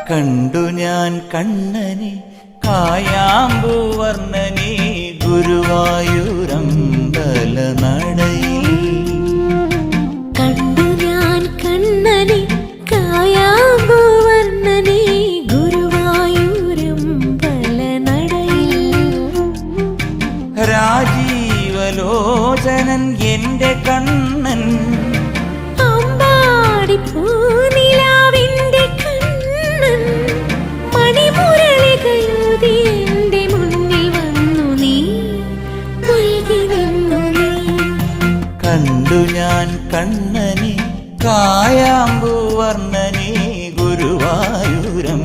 കണ്ടു ഞാൻ കണ്ണനെ കായാമ്പൂവർണ്ണനെ ഗുരുവായൂരമ്പല നടയിൽ. കണ്ടു ഞാൻ കണ്ണനെ കായാമ്പൂവർണ്ണനെ ഗുരുവായൂരമ്പല നടയിൽ. രാജീവലോചനൻ എന്റെ കണ്ണൻ അമ്പാടി പൂനിലാവിന്റെ കണ്ണൻ മണിമുരളികയൂതി എന്റെ മുന്നിൽ വന്നു നീ മുഴുകി നിന്നു നീ. കണ്ടു ഞാൻ കണ്ണനെ കായാമ്പൂവർണ്ണനെ ഗുരുവായൂരം